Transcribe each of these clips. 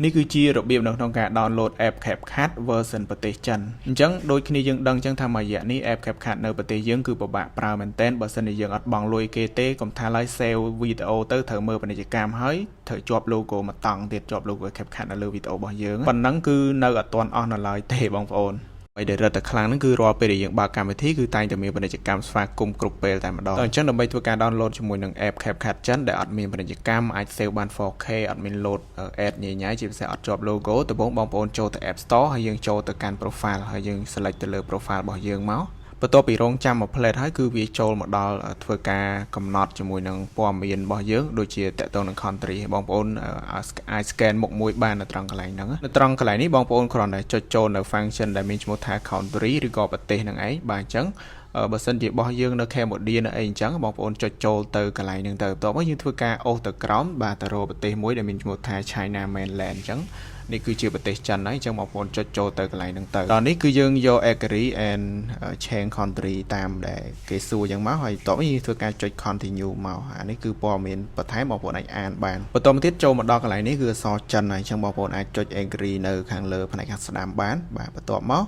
នេះគឺជារបៀបនៅក្នុងការ download app CapCut version ប្រទេសចិនអញ្ចឹងដូចគ្នាយើងដឹងអញ្ចឹងថាមួយរយៈនេះ app CapCut នៅប្រទេសយើងគឺពិបាកប្រើមែនទែនបើសិនជាយើងអត់បង់លុយគេទេកុំថាឡើយ save វីដេអូទៅត្រូវមើលពាណិជ្ជកម្មហើយត្រូវជាប់ logo មួយតង់ទៀតជាប់ logo CapCut នៅលើវីដេអូរបស់យើងប៉ុណ្ណឹងគឺនៅអត់ទាន់អស់នៅឡើយទេបងប្អូនហើយដែលរត់តែខ្លាំងហ្នឹងគឺរាល់ពេលដែលយើងបើកកម្មវិធីគឺតែងតែមានពាណិជ្ជកម្មស្វាគមន៍គ្រប់ពេលតែម្ដងអញ្ចឹងដើម្បីធ្វើការ download ជាមួយនឹង app CapCut ចិនដែលអត់មានពាណិជ្ជកម្មអាច save បាន 4K អត់មាន load ad ញ៉ៃជាពិសេសអត់ជាប់ logo ដំបូងបងប្អូនចូលទៅ App Store ហើយយើងចូលទៅកាន់ profile ហើយយើង select ទៅលើ profile របស់យើងមកបន្ទាប់ពីរងចាំមួយ plate ហើយគឺវាចូលមកដល់ធ្វើការកំណត់ជាមួយនឹងព័ត៌មានរបស់យើងដូចជាតកតងនឹង country បងប្អូនអាច scan មុខមួយបាននៅត្រង់កន្លែងហ្នឹងនៅត្រង់កន្លែងនេះបងប្អូនគ្រាន់តែចុចចូលនៅ function ដែលមានឈ្មោះថា country ឬក៏ប្រទេសហ្នឹងឯងបាទអញ្ចឹងបើសិនជារបស់យើងនៅ Cambodia នៅអីអញ្ចឹងបងប្អូនចុចចូលទៅកន្លែងហ្នឹងទៅបន្ទាប់មកយើងធ្វើការអូសទៅក្រោមបាទទៅរកប្រទេសមួយដែលមានឈ្មោះថា China Mainland អញ្ចឹងនេះគឺជាប្រទេសចិនហើយអញ្ចឹងបងប្អូនចុចចូលទៅកន្លែងហ្នឹងទៅដល់នេះគឺយើងយក agree and change country តាមដែលគេសួរអញ្ចឹងមកហើយបន្ទាប់នេះធ្វើការចុច continue មកអានេះគឺព័ត៌មានបន្ថែមបងប្អូនអាចអានបានបន្តមកទៀតចូលមកដល់កន្លែងនេះគឺអក្សរចិនហើយអញ្ចឹងបងប្អូនអាចចុច agree នៅខាងលើផ្នែកខាងស្ដាំបានបាទបន្ទាប់មក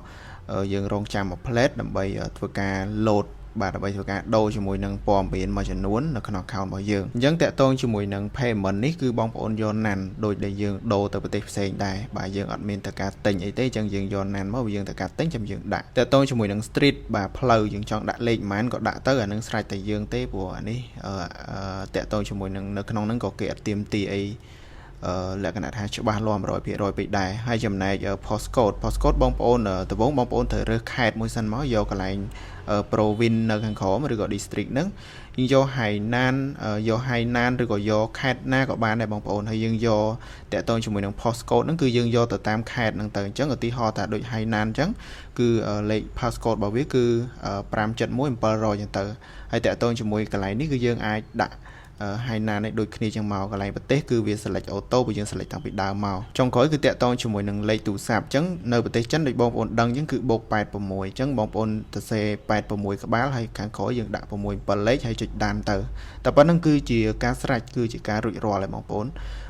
យើងរងចាំមួយ plate ដើម្បីធ្វើការ load បាទដើម្បីធ្វើការដូរជាមួយនឹងព័ត៌មានមួយចំនួននៅក្នុង account របស់យើងអញ្ចឹងតាក់ទងជាមួយនឹង payment នេះគឺបងប្អូនយកណាន់ដូចដែលយើងដូរទៅប្រទេសផ្សេងដែរបាទយើងអត់មានតែការទិញអីទេអញ្ចឹងយើងយកណាន់មកយើងតែការទិញចាំយើងដាក់តាក់ទងជាមួយនឹង street បាទផ្លូវយើងចង់ដាក់លេខប៉ុន្មានក៏ដាក់ទៅអានឹងស្រេចតែយើងទេព្រោះអានេះតាក់ទងជាមួយនឹងនៅក្នុងហ្នឹងក៏គេអត់ទាមទារអីលក្ខណៈថាច្បាស់លាស់ 100% ពេកដែរហើយចំណែក postcode បងប្អូនដំបូងបងប្អូនត្រូវរើសខេត្តមួយសិនមកយកកន្លែង province នៅខាងក្រោមឬក៏ district ហ្នឹងយើងយកហៃណានឬក៏យកខេត្តណាក៏បានដែរបងប្អូនហើយយើងយកតាក់ទងជាមួយនឹង postcode ហ្នឹងគឺយើងយកទៅតាមខេត្តហ្នឹងទៅអញ្ចឹងឧទាហរណ៍ថាដូចហៃណានអញ្ចឹងគឺលេខ postcode របស់វាគឺ571 700អញ្ចឹងទៅហើយតាក់ទងជាមួយកន្លែងនេះគឺយើងអាចដាក់ហើយណានេះដូចគ្នាចឹងមកកន្លែងប្រទេសគឺវា select auto បើយើង select តាំងពីដើមមកចុងក្រោយគឺតាក់ទងជាមួយនឹងលេខទូរស័ព្ទអញ្ចឹងនៅប្រទេសចិនដូចបងប្អូនដឹងអញ្ចឹងគឺបូក86អញ្ចឹងបងប្អូនទៅសេ86ក្បាលហើយខាងក្រោយយើងដាក់67លេខហើយចុចដានទៅតែប៉ុណ្្នឹងគឺជាការស្រេចគឺជាការរួចរាល់ហើយបងប្អូន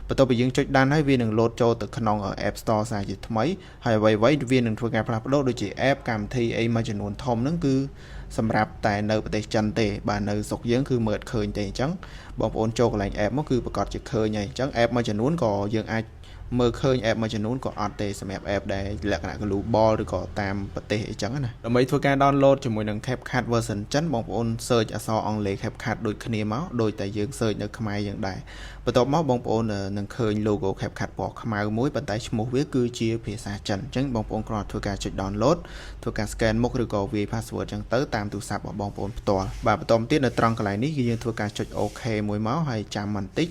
បន្ទាប់ពីយើងចុចដានហើយវានឹង load ចូលទៅក្នុង App Store សារជាថ្មីហើយអ្វីៗវានឹងធ្វើការផ្លាស់ប្ដូរដូចជា app កម្មវិធីអីមួយចំនួនធំហ្នឹងគឺសម្រាប់តែនៅប្រទេសចិនទេបាទនៅស្រុកយើងគឺមើលឃើញទេអញ្ចឹងបងប្អូនចូលកន្លែង app មកគឺប្រកាសជាឃើញហើយអញ្ចឹង app មួយចំនួនក៏យើងអាចមើលឃើញ app មួយចំនួនក៏អត់ទេសម្រាប់ app ដែលលក្ខណៈ global ឬក៏តាមប្រទេសអីចឹងណាដើម្បីធ្វើការ download ជាមួយនឹង CapCut version ចិនបងប្អូន search អក្សរអង់គ្លេស CapCut ដូចគ្នាមកដូចតែយើង search នៅខ្មែរយើងដែរបន្ទាប់មកបងប្អូននឹងឃើញ logo CapCut ពណ៌ខ្មៅមួយប៉ុន្តែឈ្មោះវាគឺជាភាសាចិនអញ្ចឹងបងប្អូនគ្រាន់តែធ្វើការចុច download ធ្វើការ scan មុខឬក៏វាយ password អញ្ចឹងទៅតាមទូរស័ព្ទរបស់បងប្អូនផ្ទាល់បាទបន្តមកទៀតនៅត្រង់កន្លែងនេះគឺយើងធ្វើការចុច OK មួយមកហើយចាំបន្តិច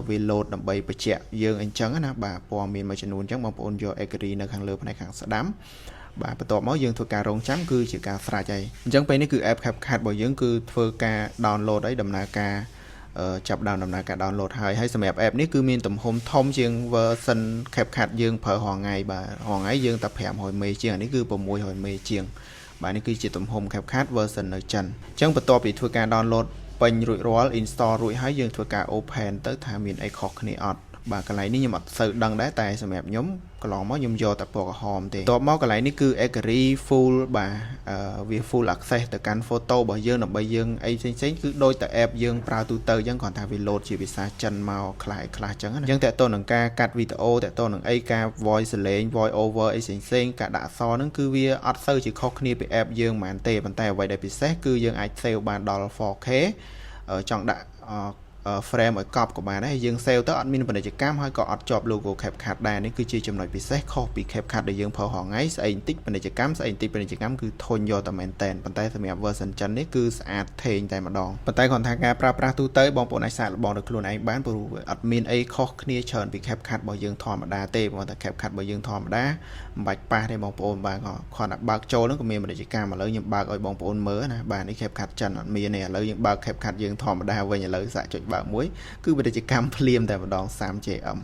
វា load ដើម្បីបញ្ជាក់យើងអញ្ចឹងណាបាទព័ត៌មានមួយចំនួនអញ្ចឹងបងប្អូនយក agree នៅខាងលើផ្នែកខាងស្ដាំបាទបន្ទាប់មកយើងធ្វើការរងចាំគឺជាការស្រេចហើយអញ្ចឹងពេលនេះគឺ app CapCut របស់យើងគឺធ្វើការ download ហើយដំណើរការចាប់ដើមដំណើរការ download ហើយសម្រាប់ app នេះគឺមានទំហំធំជាង version CapCut យើងប្រើរាល់ថ្ងៃបាទរាល់ថ្ងៃយើងតែ500 MB ជាងអានេះគឺ600 MB ជាងបាទនេះគឺជាទំហំ CapCut version នៅចិនអញ្ចឹងបន្ទាប់ពីធ្វើការ download ពេញរួចរាល់ install រួចហើយយើងធ្វើការ open ទៅថាមានអីខុសគ្នាអត់បាទកន្លែងនេះខ្ញុំអត់សូវដឹងដែរតែសម្រាប់ខ្ញុំកន្លងមកខ្ញុំយកតែពណ៌ក្រហមទេបន្ទាប់មកកន្លែងនេះគឺ agree full បាទវា full access ទៅកាន់ photo របស់យើងដើម្បីយើងអីផ្សេងៗគឺដូចតែ app យើងប្រើទូទៅអញ្ចឹងគ្រាន់តែវា load ជាភាសាចិនមកខ្លះអញ្ចឹងណាអញ្ចឹងតើតើនឹងការកាត់វីដេអូតើតើនឹងអីការ voice សលេង voice over អីផ្សេងៗការដាក់អក្សរហ្នឹងគឺវាអត់សូវជាខុសគ្នាពី app យើងហ្មងទេប៉ុន្តែអ្វីដែលពិសេសគឺយើងអាច save បានដល់ 4K ចង់ដាក់frame ឲ្យកប់ក៏បានដែរយើង save ទៅអត់មានពាណិជ្ជកម្មហើយក៏អត់ជាប់ logo CapCut ដែរនេះគឺជាចំណុចពិសេសខុសពី CapCut ដែលយើងប្រើរាល់ថ្ងៃស្អីបន្តិចពាណិជ្ជកម្មស្អីបន្តិចពាណិជ្ជកម្មគឺធុញយកតែមែនតែនប៉ុន្តែសម្រាប់ version ចិននេះគឺស្អាតថេងតែម្ដងប៉ុន្តែគ្រាន់តែការប្រើប្រាស់ទូទៅបងប្អូនអាចសាកល្បងដោយខ្លួនឯងបានព្រោះអត់មានអីខុសគ្នាច្រើនពី CapCut របស់យើងធម្មតាទេព្រោះតែ CapCut របស់យើងធម្មតាមិនបាច់ប៉ះទេបងប្អូនបាទគ្រាន់តែបើកចូលហ្នឹងក៏មានពាណិជ្ជកម្មឥឡូវខ្ញុំបើកឲ្យបងប្អូនមើលណាបាទនេះ CapCut ចិនអត់មានទេឥឡូវយើងបើក CapCut យើងធម្មតាវិញឥឡូវសាកចុចបើកមួយគឺពាណិជ្ជកម្មភ្លាមតែម្ដង 30JM